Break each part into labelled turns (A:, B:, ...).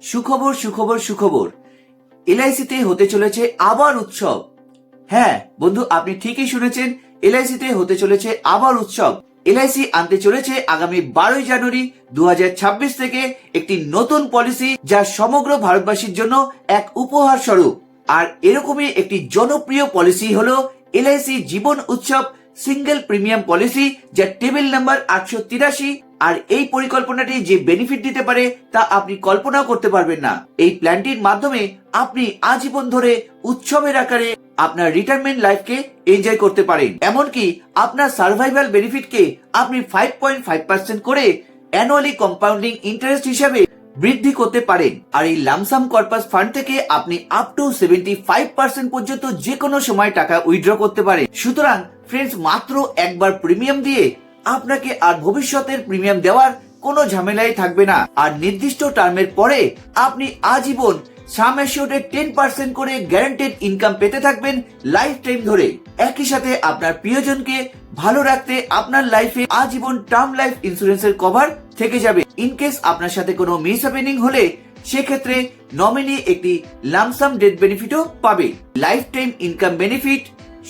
A: সুখবর সুখবর সুখবর, এলআইসিতে হতে চলেছে আবার উৎসব। হ্যাঁ বন্ধু, আপনি ঠিকই শুনেছেন, এলআইসিতে হতে চলেছে আবার উৎসব। এলআইসি আনতে চলেছে আগামী 12ই জানুয়ারি 2026 থেকে একটি নতুন পলিসি, যা সমগ্র ভারতবাসীর জন্য এক উপহার স্বরূপ। আর এরকমই একটি জনপ্রিয় পলিসি হলো এলআইসি জীবন উৎসব সিঙ্গেল প্রিমিয়াম পলিসি, যা টেবিল নাম্বার 883। আর এই পরিকল্পনাটি যে বেনিফিট দিতে পারে তা আপনি কল্পনাও করতে পারবেন না। এই প্ল্যানটির মাধ্যমে আপনি আজীবন ধরে উৎসবের আকারে আপনার রিটায়ারমেন্ট লাইফকে এনজয় করতে পারেন। এমনকি আপনার সার্ভাইভাল বেনিফিটকে আপনি 5.5% করে অ্যানুয়ালি কম্পাউন্ডিং ইন্টারেস্ট হিসাবে বৃদ্ধি করতে পারেন। আর এই লামসাম কর্পাস ফান্ড থেকে আপনি আপ টু 75% পর্যন্ত যে কোনো সময় টাকা উইথড্র করতে পারেন। সুতরাং ফ্রেন্ডস, মাত্র একবার প্রিমিয়াম দিয়ে আপনাকে আর ভবিষ্যতের প্রিমিয়াম দেওয়ার কোনো ঝামেলাই থাকবে না। আর নির্দিষ্ট টার্মের পরে আপনি আজীবন সাম অ্যাসিওর্ডের 10% করে গ্যারান্টেড ইনকাম পেতে থাকবেন লাইফ টাইম ধরে। একই সাথে আপনার প্রিয়জনকে ভালো রাখতে আপনার লাইফে আজীবন টার্ম লাইফ ইন্স্যুরেন্সের কভার থেকে যাবে। ইনকেস আপনার সাথে কোনো মিসহ্যাপেনিং হলে সেক্ষেত্রে নমিনি একটি লামসাম ডেথ বেনিফিটও পাবে। লাইফ টাইম ইনকাম বেনিফিট,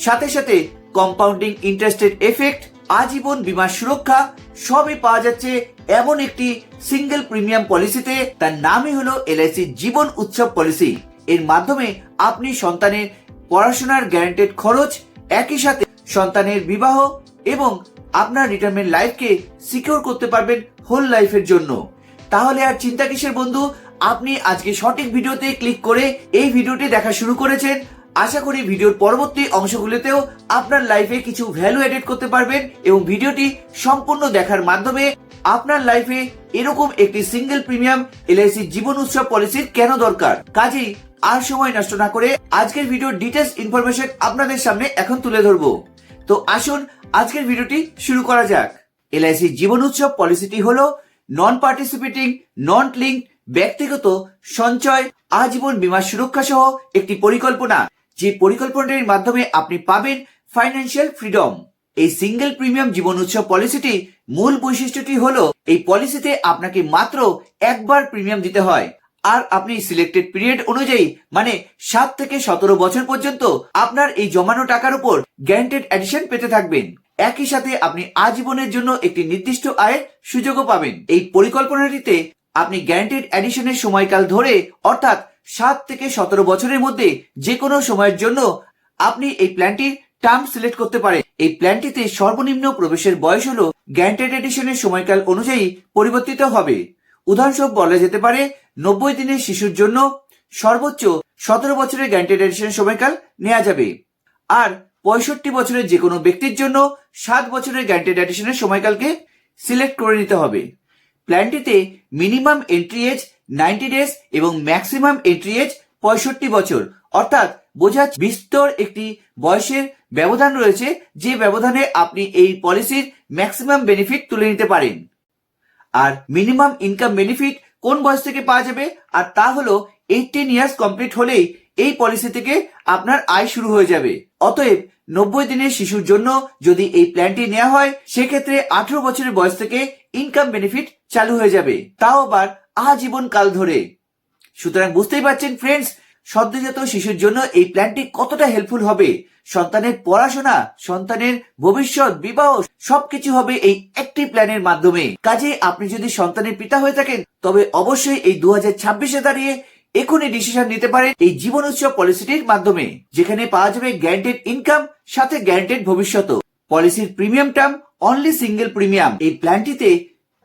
A: সাথে সাথে কম্পাউন্ডিং ইন্টারেস্টের এফেক্ট, আজীবন বীমা সুরক্ষা সবই পাওয়া যাচ্ছে এমন একটি সিঙ্গেল প্রিমিয়াম পলিসিতে। তার নামই হলো এলআইসি জীবন উৎসব পলিসি। এর মাধ্যমে আপনি সন্তানের পড়াশোনার গ্যারান্টেড খরচ, একই সাথে সন্তানের বিবাহ এবং আপনার রিটায়ারমেন্ট লাইফকে সিকিউর করতে পারবেন হোল লাইফের জন্য। তাহলে আর চিন্তা কিসের বন্ধু, আপনি আজকে সঠিক ভিডিওতে ক্লিক করে এই ভিডিওটি দেখা শুরু করেছেন। আশা করি ভিডিওর পরবর্তী অংশগুলোতেও আপনার লাইফে কিছু ভ্যালু এডেড করতে পারবেন এবং ভিডিওটি সম্পূর্ণ দেখার মাধ্যমে আপনার লাইফে এরকম একটি সিঙ্গেল প্রিমিয়াম এলআইসি জীবন উৎসব পলিসির কেন দরকার। কাজেই আর সময় নষ্ট না করে আজকের ভিডিওর ডিটেইলস ইনফরমেশন আপনাদের সামনে এখন তুলে ধরবো। তো আসুন আজকের ভিডিওটি শুরু করা যাক। এলআইসি জীবন উৎসব পলিসিটি হলো নন পার্টিসিপেটিং, নন লিঙ্ক ব্যক্তিগত সঞ্চয় আজীবন বীমা সুরক্ষা সহ একটি পরিকল্পনা, যে পরিকল্পনাটির মাধ্যমে আপনি পাবেন ফাইন্যান্সিয়াল ফ্রিডম। এই সিঙ্গেল প্রিমিয়াম জীবন উৎসব পলিসিটি মূল বৈশিষ্ট্যটি হলো এই পলিসিতে আপনাকে মাত্র একবার প্রিমিয়াম দিতে হয়। আর আপনি সিলেক্টেড পিরিয়ড অনুযায়ী, মানে 7 থেকে 17 বছর পর্যন্ত আপনার এই জমানো টাকার উপর গ্যারান্টেড এডিশন পেতে থাকবেন। একই সাথে আপনি আজীবনের জন্য একটি নির্দিষ্ট আয়ের সুযোগও পাবেন। এই পরিকল্পনাটিতে আপনি গ্যারান্টেড এডিশনের সময়কাল ধরে, অর্থাৎ 7 থেকে 17 বছরের মধ্যে যে কোনো সময়ের জন্য আপনি এই প্ল্যানটির টার্ম সিলেক্ট করতে পারেন। এই প্ল্যানটিতে সর্বনিম্ন প্রবেশের বয়স হলো গ্যারান্টেড এডিশনের সময়কাল অনুযায়ী পরিবর্তিত হবে। উদাহরণস্বরূপ বলা যেতে পারে 90 দিনের শিশুর জন্য সর্বোচ্চ 17 বছরের গ্যারান্টেড এডিশনের সময়কাল নেওয়া যাবে। আর 65 বছরের যে কোনো ব্যক্তির জন্য 7 বছরের গ্যারান্টেড এডিশনের সময়কালকে সিলেক্ট করে নিতে হবে। প্ল্যানটিতে মিনিমাম এন্ট্রি এজ 90 ডেজ এবং ম্যাক্সিমাম এন্ট্রি এজ 65 বছর, অর্থাৎ বোঝা বিস্তর একটি বয়সের ব্যবধান রয়েছে, যে ব্যবধানে আপনি এই পলিসির ম্যাক্সিমাম বেনিফিট তুলে নিতে পারেন। আর মিনিমাম ইনকাম বেনিফিট কোন বয়স থেকে পাওয়া যাবে, আর তা হলো 18 ইয়ার্স কমপ্লিট হলেই এই পলিসি থেকে আপনার আয় শুরু হয়ে যাবে। অতএব 90 দিনের শিশুর জন্য যদি এই প্ল্যানটি নেওয়া হয়, সেক্ষেত্রে 18 বছরের বয়স থেকে ইনকাম বেনিফিট চালু হয়ে যাবে, তাও আবার আজীবন কাল ধরে। সুতরাং বুঝতেই পারছেন ফ্রেন্ডস, সদ্যজাত শিশুর জন্য এই প্ল্যানটি কতটা হেল্পফুল হবে। সন্তানের পড়াশোনা, সন্তানের ভবিষ্যৎ, বিবাহ সবকিছু হবে এই একটি প্ল্যানের মাধ্যমে। কাজে আপনি যদি সন্তানের পিতা হয়ে থাকেন, তবে অবশ্যই এই 2026-এ দাঁড়িয়ে এখনই ডিসিশন নিতে পারেন এই জীবন উৎসব পলিসিটির মাধ্যমে, যেখানে পাওয়া যাবে গ্যারান্টেড ইনকাম সাথে গ্যারান্টেড ভবিষ্যৎ। পলিসির premium term only single premium. এই প্ল্যানটিতে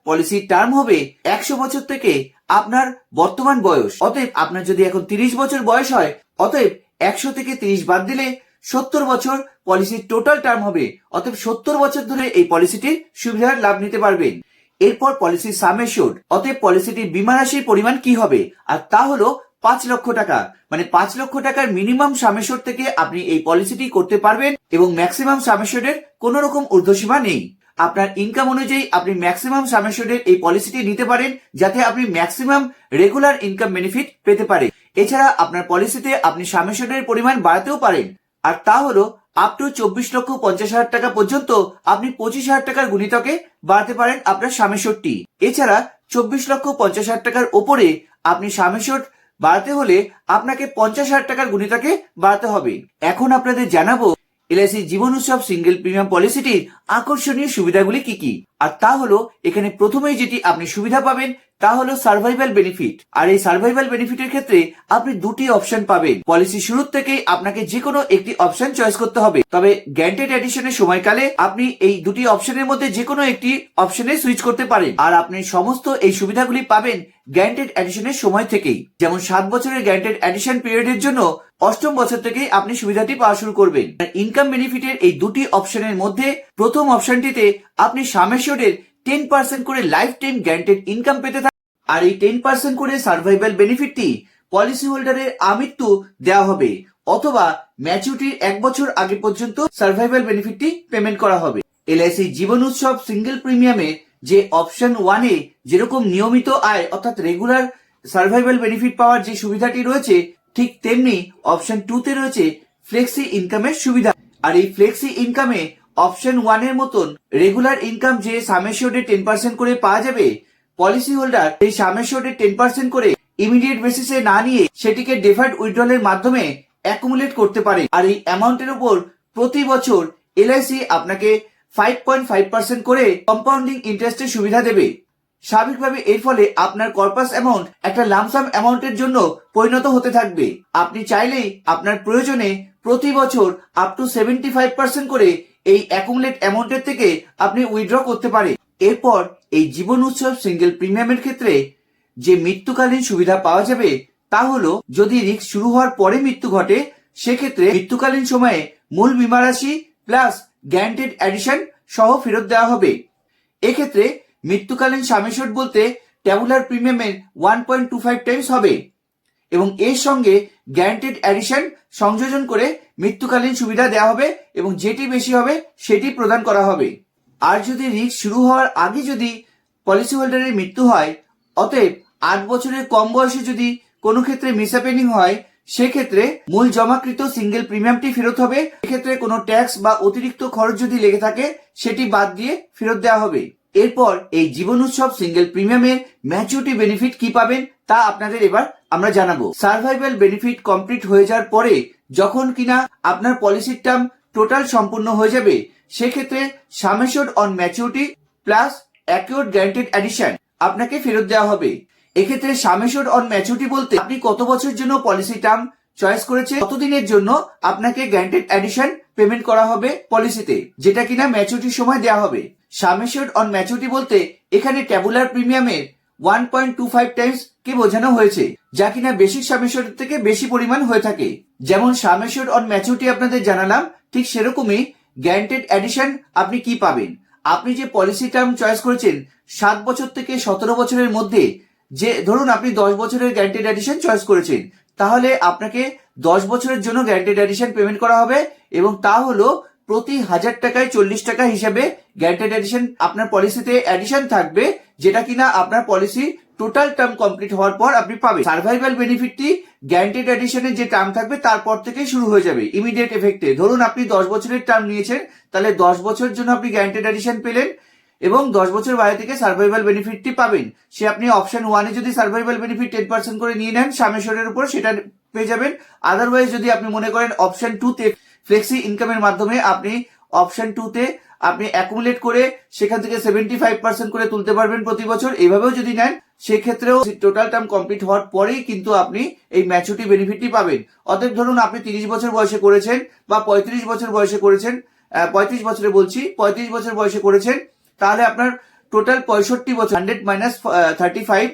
A: পলিসির টার্ম হবে 100 বছর থেকে আপনার বর্তমান বয়স। অতএব আপনার যদি এখন 30 বছর বয়স হয়, অতএব 100 থেকে 30 বাদ দিলে 70 বছর পলিসির টোটাল টার্ম হবে। অতএব 70 বছর ধরে এই পলিসিটির সুবিধার লাভ নিতে পারবেন। এরপর পলিসির সাম অ্যাসিওর্ড, অতএব পলিসিটির বীমা রাশির পরিমাণ কি হবে, আর তা হলো 5 লক্ষ টাকা। মানে 5 লক্ষ টাকার মিনিমাম সাম অ্যাসিওর্ড থেকে আপনি এই পলিসিটি করতে পারবেন এবং ম্যাক্সিমাম সাম অ্যাসিওর্ডের কোনো রকম ঊর্ধ্বসীমা নেই। আপনার ইনকাম অনুযায়ী আপনি ম্যাক্সিমাম সাম অ্যাসিওর্ডের এই পলিসিটি নিতে পারেন, যাতে আপনি ম্যাক্সিমাম রেগুলার ইনকাম বেনিফিট পেতে পারেন। এছাড়া আপনার পলিসিতে আপনি সাম অ্যাসিওর্ডের পরিমাণ বাড়াতেও পারেন, আর তা হলো আপ টু 24,50,000 টাকা পর্যন্ত আপনি 25,000 টাকার গুণিতকে বাড়াতে পারেন আপনার সাম অ্যাসিওর্ডটি। এছাড়া 24,50,000 টাকার ওপরে আপনি সাম অ্যাসিওর্ড বাড়াতে হলে আপনাকে 50,000 টাকার গুণিতকে বাড়াতে হবে। এখন আপনাদের জানাবো এলআইসি জীবন উৎসব সিঙ্গেল প্রিমিয়াম পলিসিটির আকর্ষণীয় সুবিধাগুলি কি কি। আর তা হলো এখানে প্রথমেই যেটি আপনি সুবিধা পাবেন তা হলো সার্ভাইভাল বেনিফিট। আর এই সার্ভাইভাল বেনিফিটের ক্ষেত্রে আপনি দুটি অপশন পাবেন। পলিসি শুরুর থেকেই আপনাকে যে কোনো একটি অপশন চয়েস করতে হবে, তবে গ্যারান্টেড এডিশনের সময়কালে আপনি এই দুটি অপশনের মধ্যে যে কোনো একটি অপশনে সুইচ করতে পারেন। আর আপনি সমস্ত এই সুবিধাগুলি পাবেন গ্যারান্টেড এডিশনের সময় থেকেই। যেমন 7 বছরের গ্যারান্টেড এডিশন পিরিয়ডের জন্য 8ম বছর থেকেই আপনি সুবিধাটি পাওয়া শুরু করবেন। ইনকাম বেনিফিটের এই দুটি অপশনের মধ্যে প্রথম অপশনটিতে আপনি সাম অ্যাসিওর্ডের 10% করে লাইফ টাইম গ্যারান্টেড ইনকাম পেতে থাকেন। আর এই 10% করে সার্ভাইভাল বেনিফিটটি পলিসি হোল্ডারের আমৃত্যু দেওয়া হবে অথবা ম্যাচুরিটির 1 বছর আগে পর্যন্ত সার্ভাইভাল বেনিফিটটি পেমেন্ট করা হবে। এলআইসি জীবন উৎসব সিঙ্গেল প্রিমিয়ামে যে অপশন 1-এ যেরকম নিয়মিত আয় অর্থাৎ রেগুলার সার্ভাইভাল বেনিফিট পাওয়ার যে সুবিধাটি রয়েছে, ঠিক তেমনি অপশন 2-তে রয়েছে ফ্লেক্সি ইনকামের সুবিধা। আর এই ফ্লেক্সি ইনকামে অপশন 1-এর মতন রেগুলার ইনকাম যে সাম অ্যাসিওর্ডে 10% করে পাওয়া যাবে, পলিসি হোল্ডার এই সাম অ্যাসিওর্ডে 10% করে ইমিডিয়েট বেসিসে না নিয়ে সেটিকে ডেফার্ড উইথড্রলের মাধ্যমে অ্যাকুমুলেট করতে পারে। আর এই অ্যামাউন্টের উপর প্রতি বছর এলআইসি আপনাকে 5.5% করে কম্পাউন্ডিং ইন্টারেস্টের সুবিধা দেবে। স্বাভাবিকভাবে এর ফলে আপনার কর্পাস অ্যামাউন্ট একটা লামসাম অ্যামাউন্টের জন্য পরিণত হতে থাকবে। আপনি চাইলেই আপনার প্রয়োজনে প্রতি বছর আপ টু 75% করে এই অ্যাকুমুলেট অ্যামাউন্টের থেকে আপনি উইথড্র করতে পারেন। এরপর এই জীবন উৎসব সিঙ্গেল প্রিমিয়ামের ক্ষেত্রে যে মৃত্যুকালীন সুবিধা পাওয়া যাবে তা হলো যদি রিস্ক শুরু হওয়ার পরে মৃত্যু ঘটে, সেক্ষেত্রে মৃত্যুকালীন সময়ে মূল বীমা রাশি প্লাস গ্যারান্টেড এডিশন সহ ফেরত দেওয়া হবে। এক্ষেত্রে মৃত্যুকালীন সাম অ্যাসিওর্ড বলতে ট্যাবুলার প্রিমিয়ামের 1.25 টাইমস হবে এবং এর সঙ্গে গ্যারান্টেড এডিশন সংযোজন করে মৃত্যুকালীন সুবিধা দেওয়া হবে এবং যেটি বেশি হবে সেটি প্রদান করা হবে। আর যদি রিস্ক শুরু হওয়ার আগে যদি পলিসি হোল্ডারের মৃত্যু হয়, অতএব 8 বছরের কম বয়সে যদি কোনো ক্ষেত্রে মিসহ্যাপেনিং হয়, সেক্ষেত্রে মূল জমাকৃত সিঙ্গেল প্রিমিয়ামটি ফেরত হবে। এক্ষেত্রে কোনো ট্যাক্স বা অতিরিক্ত খরচ যদি লেগে থাকে সেটি বাদ দিয়ে ফেরত দেওয়া হবে। এরপর এই জীবন উৎসব সিঙ্গেল প্রিমিয়ামের ম্যাচুরিটি বেনিফিট কি পাবেন তা আপনাদের এবার আমরা জানাবো। সার্ভাইভাল বেনিফিট কমপ্লিট হয়ে যাওয়ার পরে যখন কিনা আপনার পলিসির টার্ম টোটাল সম্পূর্ণ হয়ে যাবে, সেক্ষেত্রে sum assured on maturity plus accurate guaranteed addition আপনাকে ফেরত দেওয়া হবে। এক্ষেত্রে সাম অ্যাসিওর্ড অন ম্যাচুরিটি বলতে আপনি কত বছরের জন্য পলিসি টার্ম চয়েস করেছে, কতদিনের জন্য আপনাকে গ্যারান্টেড এডিশন পেমেন্ট করা হবে পলিসিতে, যেটা কিনা ম্যাচুরিটির সময় দেওয়া হবে। সাম অ্যাসিওর্ড অন ম্যাচুরিটি বলতে এখানে ট্যাবুলার প্রিমিয়ামের 1.25 টাইমস কে বোঝানো হয়েছে, যা কিনা বেসিক সাম অ্যাসিওর্ড থেকে বেশি পরিমাণ হয়ে থাকে। যেমন সাম অ্যাসিওর্ড অন ম্যাচুরিটি আপনাদের জানালাম, ঠিক সেরকমই গ্যারান্টেড এডিশন আপনি কি পাবেন। আপনি যে পলিসি টার্ম চয়েস করেছেন 7 বছর থেকে 17 বছরের মধ্যে, যে ধরুন আপনি 10 বছরের গ্যারান্টেড এডিশন চয়েস করেছেন, তাহলে আপনাকে 10 বছরের জন্য গ্যারান্টেড এডিশন পেমেন্ট করা হবে এবং তা হলো প্রতি 1000 টাকায় 40 টাকা হিসাবে গ্যারান্টেড এডিশন আপনার পলিসিতে এডিশন থাকবে, যেটা কিনা আপনার পলিসি টোটাল টার্ম কমপ্লিট হওয়ার পর আপনি পাবেন। সার্ভাইভাল বেনিফিটটি গ্যারান্টেড এডিশনের যে টার্ম থাকবে তারপর থেকে শুরু হয়ে যাবে ইমিডিয়েট এফেক্টে। ধরুন আপনি 10 বছরের টার্ম নিয়েছেন, তাহলে 10 বছরের জন্য আপনি গ্যারান্টেড এডিশন পেলেন এবং 10 বছর বাইরে থেকে সার্ভাইভাল বেনিফিটটি পাবেন। সে আপনি অপশন 1-এ যদি সার্ভাইভাল বেনিফিট 10% করে নিয়ে নেন সাম অ্যাসিওর্ডের উপর, সেটা পেয়ে যাবেন। আদারওয়াইজ যদি আপনি মনে করেন অপশন 2-তে ফ্লেক্সি ইনকামের মাধ্যমে আপনি অপশন 2-তে আপনি অ্যাকুমুলেট করে সেখান থেকে 75% করে তুলতে পারবেন প্রতি বছর, এইভাবেও যদি নেন, সেক্ষেত্রেও টোটাল টার্ম কমপ্লিট হওয়ার পরেই কিন্তু আপনি এই ম্যাচুরিটি বেনিফিটটি পাবেন। অতএব ধরুন আপনি 30 বছর বয়সে করেছেন বা 35 বছর বয়সে করেছেন, 35 বছরে বলছি, 35 বছর বয়সে করেছেন, তাহলে আপনার টোটাল 65 বছর 100 মাইনাস 35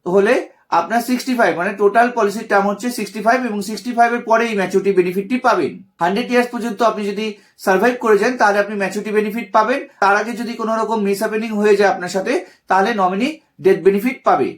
A: হলে আপনার 65, মানে টোটাল পলিসির টার্ম হচ্ছে 65 এবং 65 এর পরে এই ম্যাচুরিটি বেনিফিটটি পাবেন। 100 ইয়ার্স পর্যন্ত আপনি যদি সার্ভাইভ করে যান তাহলে আপনি ম্যাচুরিটি বেনিফিট পাবেন। তার আগে যদি কোনো রকম মিসহ্যাপেনিং হয়ে যায় আপনার সাথে, তাহলে নমিনি ডেথ বেনিফিট পাবে।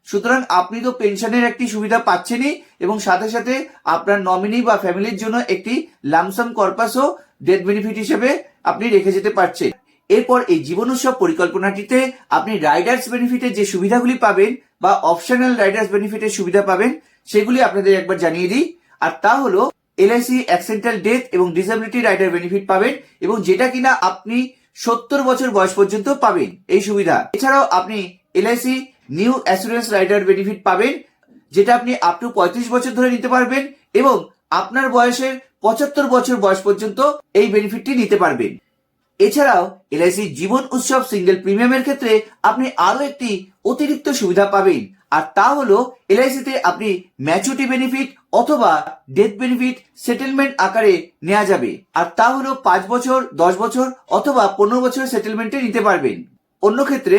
A: সুতরাং আপনি তো পেনশনের একটি সুবিধা পাচ্ছেনই এবং সাথে সাথে আপনার নমিনি বা ফ্যামিলির জন্য একটি লামসাম কর্পাসও ডেথ বেনিফিট হিসেবে আপনি রেখে যেতে পারছেন। এরপর এই জীবন উৎসব পরিকল্পনাটিতে আপনি রাইডার্স বেনিফিটের যে সুবিধাগুলি পাবেন বা অপশনাল রাইডার্স বেনিফিটের সুবিধা পাবেন, সেগুলি আপনাদের একবার জানিয়ে দিই। আর তা হলো এলআইসি অ্যাক্সিডেন্টাল ডেথ এবং ডিসেবিলিটি রাইডার বেনিফিট পাবেন এবং যেটা কিনা আপনি 70 বছর বয়স পর্যন্ত পাবেন এই সুবিধা। এছাড়াও আপনি LIC new assurance rider benefit পাবেন, যেটা আপনি আপ টু 35 বছর ধরে নিতে পারবেন এবং আপনার বয়সের 75 বছর বয়স পর্যন্ত এই বেনিফিটটি নিতে পারবেন। এছাড়াও এলআইসি জীবন উৎসব সিঙ্গেল প্রিমিয়ামের ক্ষেত্রে আপনি আরো একটি অতিরিক্ত সুবিধা পাবেন, আর তা হলো এলআইসিতে আপনি ম্যাচুরিটি বেনিফিট অথবা ডেথ বেনিফিট সেটেলমেন্ট আকারে নেওয়া যাবে, আর তা হলো 5 বছর, 10 বছর অথবা 15 বছরের সেটেলমেন্টে নিতে পারবেন। অন্য ক্ষেত্রে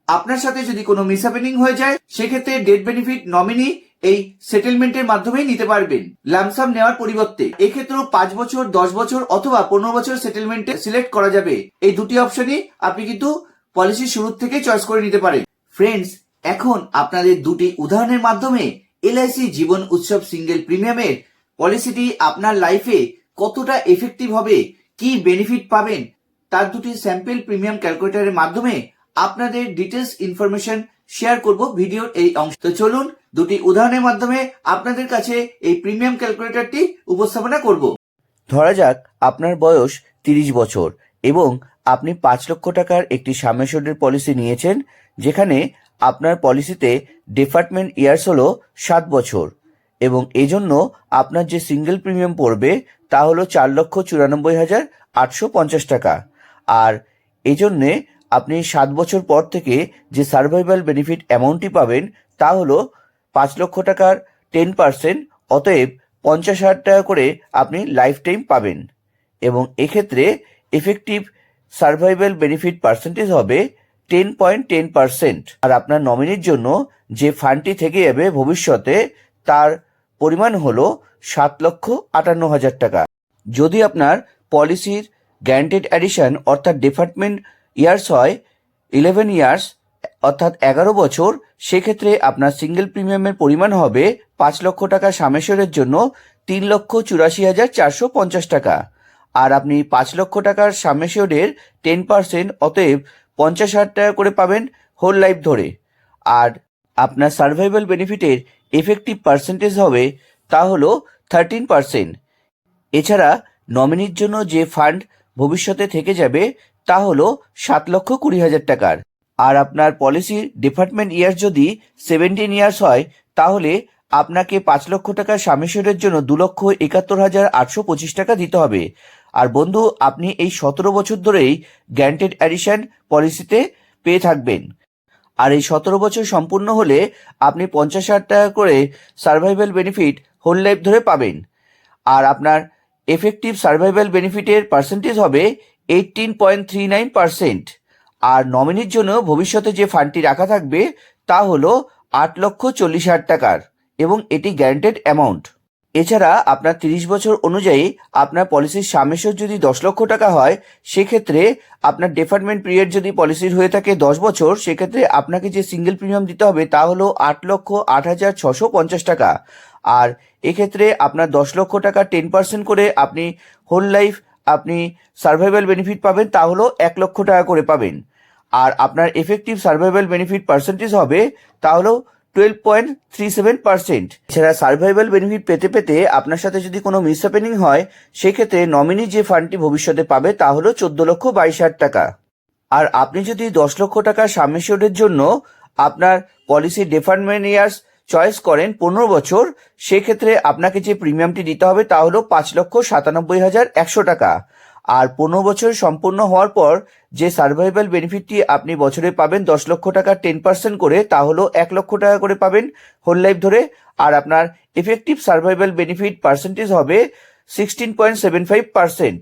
A: আপনার সাথে যদি কোনো মিসহ্যাপেনিং হয়ে যায়, সেক্ষেত্রে ডেথ বেনিফিট নমিনি এই সেটেলমেন্টের মাধ্যমেই নিতে পারবেন লামসাম নেওয়ার পরিবর্তে। এক্ষেত্রেও 5 বছর, 10 বছর অথবা 15 বছর সেটেলমেন্টে সিলেক্ট করা যাবে। এই দুটি অপশনই আপনি কিন্তু পলিসির শুরু থেকে চয়েস করে নিতে পারেন। ফ্রেন্ডস, এখন আপনাদের দুটি উদাহরণের মাধ্যমে এলআইসি জীবন উৎসব সিঙ্গেল প্রিমিয়ামের পলিসিটি আপনার লাইফে কতটা এফেক্টিভ হবে, কি বেনিফিট পাবেন, তার দুটি স্যাম্পল প্রিমিয়াম ক্যালকুলেটরের মাধ্যমে আপনাদের ডিটেলস ইনফরমেশন শেয়ার করব ভিডিওর এই অংশ। তো চলুন দুটি উদাহরণের মাধ্যমে আপনাদের কাছে এই প্রিমিয়াম ক্যালকুলেটরটি উপস্থাপনা করব। ধরা যাক আপনার বয়স 30 বছর এবং আপনি 5 লক্ষ টাকার একটি সাম অ্যাসিওর্ডের পলিসি নিয়েছেন, যেখানে আপনার পলিসিতে ডিফার্টমেন্ট ইয়ার্স হলো 7 বছর এবং এজন্য আপনার যে সিঙ্গেল প্রিমিয়াম পড়বে তা হলো 4,94,850 টাকা। আর এজন্যে আপনি 7 বছর পর থেকে যে সার্ভাইভাল বেনিফিট অ্যামাউন্টটি পাবেন তা হলো 5 লক্ষ টাকার 10%, অতএব 50,000 টাকা করে আপনি লাইফ টাইম পাবেন এবং এক্ষেত্রে এফেক্টিভ সার্ভাইভাল বেনিফিট পার্সেন্টেজ হবে 10.10%। আর আপনার নমিনির জন্য যে ফান্ডটি থেকে যাবে ভবিষ্যতে তার পরিমাণ হলো 7,58,000 টাকা। যদি আপনার পলিসির গ্যারান্টেড অ্যাডিশন অর্থাৎ ডিফার্টমেন্ট ইয়ার্স হয় 11 ইয়ার্স অর্থাৎ 11 বছর, সেক্ষেত্রে আপনার সিঙ্গেল প্রিমিয়ামের পরিমাণ হবে 5 লক্ষ টাকা সাম অ্যাসিওর্ডের জন্য 3,84,450 টাকা। আর আপনি 5 লক্ষ টাকার সাম অ্যাসিওর্ডের 10%, অতএব 50,000 টাকা করে পাবেন হোল লাইফ ধরে। আর আপনার সার্ভাইভাল বেনিফিটের এফেক্টিভ পার্সেন্টেজ হবে তা হলো 13%। এছাড়া নমিনির জন্য যে ফান্ড ভবিষ্যতে থেকে যাবে তা হলো 7,20,000 টাকার। আর আপনার পলিসির ডিপার্টমেন্ট ইয়ার্স যদি 17 ইয়ার্স হয়, তাহলে আপনাকে 5 লক্ষ টাকা সাম অ্যাসিওর্ডের জন্য 2,71,825 টাকা দিতে হবে। আর বন্ধু, আপনি এই 17 বছর ধরেই গ্যারান্টেড অ্যাডিশন পলিসিতে পেয়ে থাকবেন। আর এই 17 বছর সম্পূর্ণ হলে আপনি 50,000 টাকা করে সার্ভাইভাল বেনিফিট হোল লাইফ ধরে পাবেন। আর আপনার এফেক্টিভ সার্ভাইভাল বেনিফিটের পার্সেন্টেজ হবে 18.39%। আর নমিনির জন্য ভবিষ্যতে যে ফান্ডটি রাখা থাকবে তা হলো 8,40,000 টাকার এবং এটি গ্যারান্টেড অ্যামাউন্ট। এছাড়া আপনার 30 বছর অনুযায়ী আপনার পলিসির সাম অ্যাসিওর্ড যদি 10 লক্ষ টাকা হয়, সেক্ষেত্রে আপনার ডিফার্টমেন্ট পিরিয়ড যদি পলিসির হয়ে থাকে 10 বছর, সেক্ষেত্রে আপনাকে যে সিঙ্গেল প্রিমিয়াম দিতে হবে তা হলো 8,08,650 টাকা। আর এক্ষেত্রে আপনার 10 লক্ষ টাকা 10% করে আপনি হোল লাইফ আপনি সার্ভাইভাল বেনিফিট পাবেন, তা হলো 1 লক্ষ টাকা করে পাবেন। আর আপনার এফেক্টিভ সার্ভাইভাল বেনিফিট পার্সেন্টেজ হবে তা হলো 12.37%। এছাড়া সার্ভাইভাল বেনিফিট পেতে পেতে আপনার সাথে যদি কোনো মিসহ্যাপেনিং হয়, সেক্ষেত্রে নমিনি যে ফান্ডটি ভবিষ্যতে পাবে তা হলো 14,22,000 টাকা। আর আপনি যদি 10 লক্ষ টাকা সাম অ্যাসিওর্ডের জন্য আপনার পলিসির ডিফার্টমেন্ট ইয়ার্স চয়েস করেন 15 বছর, সেক্ষেত্রে আপনাকে যে প্রিমিয়ামটি দিতে হবে তা হলো 5,97,100 টাকা। আর 15 বছর সম্পূর্ণ হওয়ার পর যে সার্ভাইভাল বেনিফিটটি আপনি বছরে পাবেন 10 লক্ষ টাকা 10% করে, তা হলো 1 লক্ষ টাকা করে পাবেন হোল লাইফ ধরে। আর আপনার এফেক্টিভ সার্ভাইভাল বেনিফিট পার্সেন্টেজ হবে 16.75%।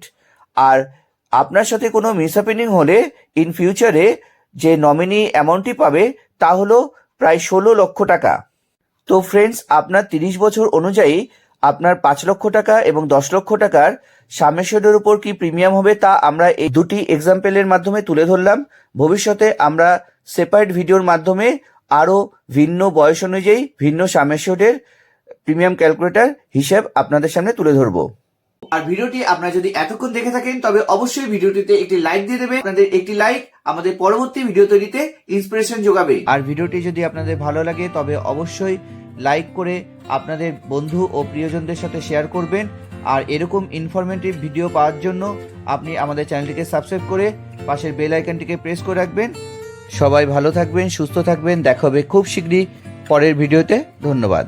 A: আর আপনার সাথে কোনো মিসহ্যাপেনিং হলে ইন ফিউচারে যে নমিনি অ্যামাউন্টটি পাবে তা হলো প্রায় 16 লক্ষ টাকা। তো ফ্রেন্ডস, আপনার 30 বছর অনুযায়ী আপনার 5 লক্ষ টাকা এবং 10 লক্ষ টাকার সাম অ্যাসিওর্ডের উপর কি প্রিমিয়াম হবে তা আমরা এই দুটি এক্সাম্পলের মাধ্যমে তুলে ধরলাম। ভবিষ্যতে আমরা সেপারেট ভিডিওর মাধ্যমে আরও ভিন্ন বয়স অনুযায়ী ভিন্ন সাম অ্যাসিওর্ডের প্রিমিয়াম ক্যালকুলেটর হিসেব আপনাদের সামনে তুলে ধরবো। আর ভিডিওটি আপনারা যদি এতক্ষণ দেখে থাকেন তবে অবশ্যই ভিডিওটিতে একটি লাইক দিয়ে দেবেন। আপনাদের একটি লাইক আমাদের পরবর্তী ভিডিও তৈরিতে ইন্সপিরেশন যোগাবে। আর ভিডিওটি যদি আপনাদের ভালো লাগে তবে অবশ্যই লাইক করে আপনাদের বন্ধু ও প্রিয়জনদের সাথে শেয়ার করবেন। আর এরকম ইনফরমেটিভ ভিডিও পাওয়ার জন্য আপনি আমাদের চ্যানেলটিকে সাবস্ক্রাইব করে পাশের বেল আইকনটিকে প্রেস করে রাখবেন। সবাই ভালো থাকবেন, সুস্থ থাকবেন। দেখা হবে খুব শীঘ্রই পরের ভিডিওতে। ধন্যবাদ।